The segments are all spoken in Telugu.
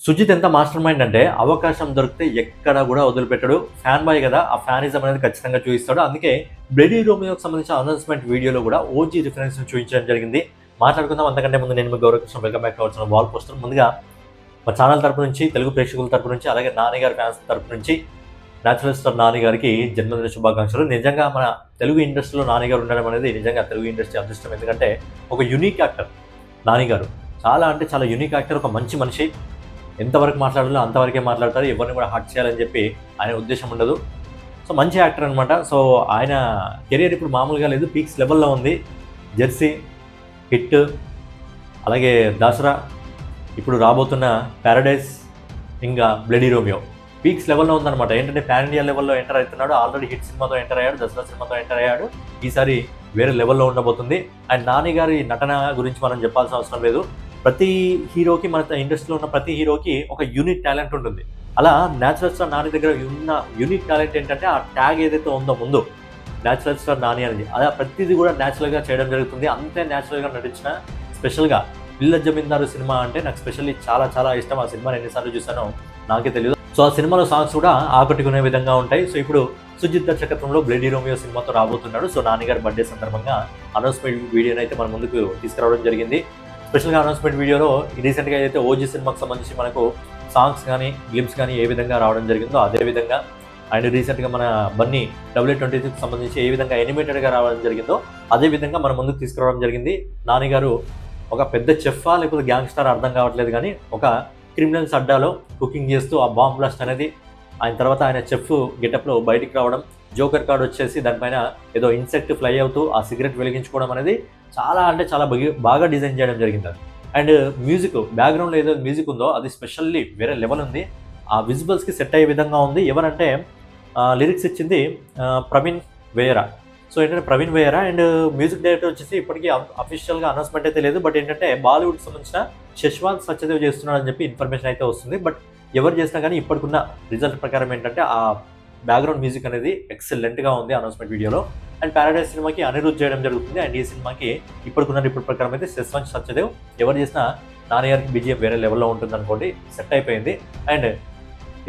సుజిత్ ఎంత మాస్టర్ మైండ్ అంటే అవకాశం దొరికితే ఎక్కడ కూడా వదిలిపెట్టడు. ఫ్యాన్ బాయ్ కదా, ఆ ఫ్యానిజం అనేది ఖచ్చితంగా చూపిస్తాడు. అందుకే బ్లడీ రోమియోకి సంబంధించిన అనౌన్స్మెంట్ వీడియోలో కూడా ఓజీ రిఫరెన్స్ చూపించడం జరిగింది. మాట్లాడుకుందాం. అంతకంటే ముందు నేను మీ గౌరవకృష్ణ, వెల్కమ్ బ్యాక్ కావాల్సిన వాల్ పోస్టర్. ముందుగా మా ఛానల్ తరపు నుంచి, తెలుగు ప్రేక్షకుల తరపు నుంచి, అలాగే నాని గారి ఫ్యాన్స్ తరపు నుంచి న్యాచురల్ స్టార్ నాని గారికి జన్మదిన శుభాకాంక్షలు. నిజంగా మన తెలుగు ఇండస్ట్రీలో నాని గారు ఉండడం అనేది నిజంగా తెలుగు ఇండస్ట్రీ అదృష్టం. ఎందుకంటే ఒక యూనిక్ యాక్టర్ నాని గారు. చాలా అంటే చాలా యూనిక్ యాక్టర్, ఒక మంచి మనిషి. ఎంతవరకు మాట్లాడాలో అంతవరకే మాట్లాడతారు. ఎవరిని కూడా హర్ట్ చేయాలని చెప్పి ఆయన ఉద్దేశం ఉండదు. సో మంచి యాక్టర్ అనమాట. సో ఆయన కెరియర్ ఇప్పుడు మామూలుగా లేదు, పీక్స్ లెవెల్లో ఉంది. జెర్సీ, హిట్, అలాగే దసరా, ఇప్పుడు రాబోతున్న ప్యారడైజ్, ఇంకా బ్లడీ రోమియో పీక్స్ లెవెల్లో ఉందన్నమాట. ఏంటంటే పాన్ ఇండియా లెవెల్లో ఎంటర్ అవుతున్నాడు. ఆల్రెడీ హిట్ సినిమాతో ఎంటర్ అయ్యాడు, దసరా సినిమాతో ఎంటర్ అయ్యాడు. ఈసారి వేరే లెవెల్లో ఉండబోతుంది. అండ్ నాని గారి నటన గురించి మనం చెప్పాల్సిన అవసరం లేదు. ప్రతి హీరోకి, మన ఇండస్ట్రీలో ఉన్న ప్రతి హీరోకి ఒక యూనిక్ టాలెంట్ ఉంటుంది. అలా న్యాచురల్ స్టార్ నాని దగ్గర ఉన్న యూనిక్ టాలెంట్ ఏంటంటే ఆ ట్యాగ్ ఏదైతే ఉందో ముందు న్యాచురల్ స్టార్ నాని అనేది, అలా ప్రతిదీ కూడా న్యాచురల్గా చేయడం జరుగుతుంది. అంతే న్యాచురల్గా నటించిన, స్పెషల్గా పిల్ల జమీందారు సినిమా అంటే నాకు స్పెషల్లీ చాలా చాలా ఇష్టం. ఆ సినిమాని ఎన్నిసార్లు చూసానో నాకే తెలియదు. సో ఆ సినిమాలో సాంగ్స్ కూడా ఆకట్టుకునే విధంగా ఉంటాయి. సో ఇప్పుడు సుజిత్ దర్శకత్వంలో బ్లడీ రోమియో సినిమాతో రాబోతున్నాడు. సో నాని గారి బర్త్డే సందర్భంగా అనౌన్స్మెంట్ వీడియోని అయితే మన ముందుకు తీసుకురావడం జరిగింది. స్పెషల్గా అనౌన్స్మెంట్ వీడియోలో రీసెంట్గా అయితే ఓజీ సినిమాకి సంబంధించి మనకు సాంగ్స్ కానీ, గ్లిమ్స్ కానీ ఏ విధంగా రావడం జరిగిందో అదే విధంగా, అండ్ రీసెంట్గా మన బన్నీ WA26 సంబంధించి ఏ విధంగా ఎనిమేటెడ్గా రావడం జరిగిందో అదే విధంగా మన ముందుకు తీసుకురావడం జరిగింది. నాని గారు ఒక పెద్ద చెఫా లేకపోతే గ్యాంగ్స్టార్ అర్థం కావట్లేదు, కానీ ఒక క్రిమినల్స్ అడ్డాలో కుకింగ్ చేస్తూ ఆ బాంబ్ బ్లాస్ట్ అనేది, ఆయన తర్వాత ఆయన చెఫ్ గెటప్లో బయటికి రావడం, జోకర్ కార్డ్ వచ్చేసి దానిపైన ఏదో ఇన్సెక్ట్ ఫ్లై అవుతూ ఆ సిగరెట్ వెలిగించుకోవడం అనేది చాలా అంటే చాలా బాగా డిజైన్ చేయడం జరిగింది. అండ్ మ్యూజిక్, బ్యాక్గ్రౌండ్లో ఏదో మ్యూజిక్ ఉందో అది స్పెషల్లీ వేరే లెవెల్ ఉంది. ఆ విజువల్స్కి సెట్ అయ్యే విధంగా ఉంది. ఎవరంటే లిరిక్స్ ఇచ్చింది ప్రవీణ్ వేయరా. సో ఏంటంటే ప్రవీణ్ వేయరా, అండ్ మ్యూజిక్ డైరెక్టర్ వచ్చేసి ఇప్పటికీ అఫీషియల్గా అనౌన్స్మెంట్ అయితే లేదు. బట్ ఏంటంటే బాలీవుడ్కి సంబంధించిన శశ్వాంత్ సత్యదేవ్ చేస్తున్నాడు అని చెప్పి ఇన్ఫర్మేషన్ అయితే వస్తుంది. బట్ ఎవరు చేసినా కానీ ఇప్పటికున్న రిజల్ట్ ప్రకారం ఏంటంటే ఆ బ్యాక్గ్రౌండ్ మ్యూజిక్ అనేది ఎక్సలెంట్గా ఉంది అనౌన్స్మెంట్ వీడియోలో. అండ్ ప్యారడైజ్ సినిమాకి అనిరుద్ధ్ చేయడం జరుగుతుంది. అండ్ ఈ సినిమాకి ఇప్పటికున్న రిపోర్ట్ ప్రకారం అయితే శశ్వాంత్ సత్యదేవ్. ఎవరు చేసినా నాని గారికి BGM వేరే లెవెల్లో ఉంటుంది అనుకోండి, సెట్ అయిపోయింది. అండ్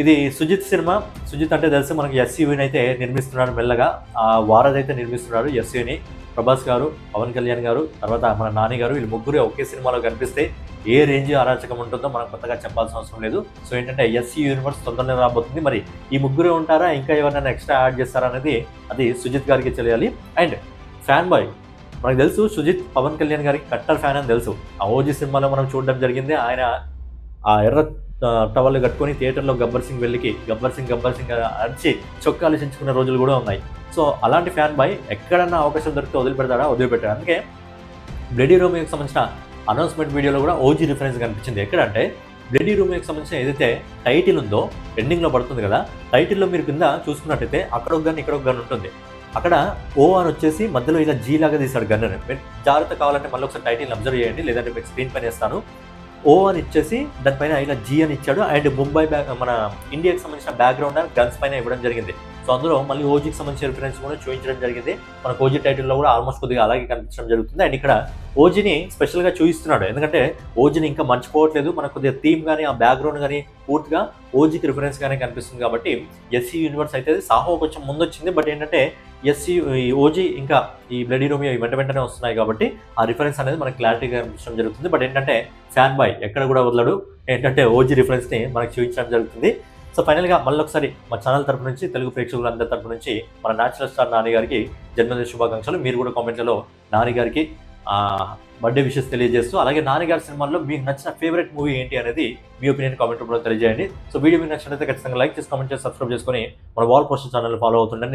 ఇది సుజిత్ సినిమా. సుజిత్ అంటే తెలిసి మనకి SUVని అయితే నిర్మిస్తున్నాడు మెల్లగా. ఆ వారధి అయితే నిర్మిస్తున్నాడు SUVని. ప్రభాస్ గారు, పవన్ కళ్యాణ్ గారు, తర్వాత మన నాని గారు, వీళ్ళు ముగ్గురు ఒకే సినిమాలో కనిపిస్తే ఏ రేంజ్ అరాచకం ఉంటుందో మనం కొత్తగా చెప్పాల్సిన అవసరం లేదు. సో ఏంటంటే SU యూనివర్స్ తొందరగా రాబోతుంది. మరి ఈ ముగ్గురే ఉంటారా, ఇంకా ఎవరైనా ఎక్స్ట్రా యాడ్ చేస్తారా అనేది అది సుజిత్ గారికి తెలియాలి. అండ్ ఫ్యాన్ బాయ్, మనకు తెలుసు సుజిత్ పవన్ కళ్యాణ్ గారికి కట్టర్ ఫ్యాన్ అని తెలుసు. ఆ ఓజీ సినిమాలో మనం చూడడం జరిగింది. ఆయన ఆ ఎర్ర టవల్ కట్టుకొని థియేటర్లో గబ్బర్ సింగ్ అరిచి చొక్కాలు చించుకున్న రోజులు కూడా ఉన్నాయి. సో అలాంటి ఫ్యాన్ బాయ్ ఎక్కడన్నా అవకాశం దొరికితే వదిలిపెట్టాడు. అందుకే బ్లడీ రోమియోకి సంబంధించిన అనౌన్స్మెంట్ వీడియోలో కూడా ఓజీ రిఫరెన్స్ కనిపించింది. ఎక్కడంటే బ్లడీ రోమియోకి సంబంధించిన ఏదైతే టైటిల్ ఉందో ఎండింగ్లో పడుతుంది కదా, టైటిల్లో మీరు కింద చూసుకున్నట్టయితే అక్కడ ఒక గన్, ఇక్కడ ఒక గన్ ఉంటుంది. అక్కడ O అని వచ్చేసి మధ్యలో ఇలా G లాగా తీశాడు గన్. జాగ్రత్త కావాలంటే మళ్ళీ ఒకసారి టైటిల్ అబ్జర్వ్ చేయండి, లేదంటే మీకు స్క్రీన్ పైన వేస్తాను. O అని ఇచ్చేసి దానిపైన ఇలా G అని ఇచ్చాడు. అండ్ ముంబై మన ఇండియాకి సంబంధించిన బ్యాక్గ్రౌండ్ గన్స్ పైన ఇవ్వడం జరిగింది. సో అందులో మళ్ళీ ఓజీకి సంబంధించిన రిఫరెన్స్ కూడా చూపించడం జరిగింది. మనకు ఓజీ టైటిల్లో కూడా ఆల్మోస్ట్ కొద్దిగా అలాగే కనిపించడం జరుగుతుంది. అండ్ ఇక్కడ ఓజీని స్పెషల్గా చూపిస్తున్నాడు, ఎందుకంటే ఓజీని ఇంకా మర్చిపోవట్లేదు. మనకు కొద్దిగా థీమ్ కానీ ఆ బ్యాక్గ్రౌండ్ కానీ పూర్తిగా ఓజీకి రిఫరెన్స్ కానీ కనిపిస్తుంది. కాబట్టి SU యూనివర్స్ అయితే సాహో కొంచెం ముందు వచ్చింది. బట్ ఏంటంటే ఓజీ ఇంకా ఈ బ్లడీ రోమియో వెంటనే వస్తున్నాయి కాబట్టి ఆ రిఫరెన్స్ అనేది మనకు క్లారిటీగా కనిపించడం జరుగుతుంది. బట్ ఏంటంటే ఫ్యాన్ బాయ్ ఎక్కడ కూడా వదలడు, ఏంటంటే ఓజీ రిఫరెన్స్ని మనకు చూపించడం జరుగుతుంది. సో ఫైనల్గా మళ్ళీ ఒకసారి మా ఛానల్ తరపు నుంచి, తెలుగు ప్రేక్షకులందరి తరపు నుంచి మన న్యాచురల్ స్టార్ నాని గారికి జన్మదిన శుభాకాంక్షలు. మీరు కూడా కామెంట్లలో నాని గారికి బర్త్డే విషెస్ తెలియజేస్తూ, అలాగే నాని గారి సినిమాల్లో మీకు నచ్చిన ఫేవరెట్ మూవీ ఏంటి అనేది మీ ఒపీనియన్ కామెంట్ రూపంలో తెలియజేయండి. సో వీడియో మీకు నచ్చినట్లయితే ఖచ్చితంగా లైక్ చేసి, కామెంట్ చేసి, సబ్స్క్రైబ్ చేసుకొని మన వాల్ పోస్టర్ ఛానల్ ఫాలో అవుతుండండి.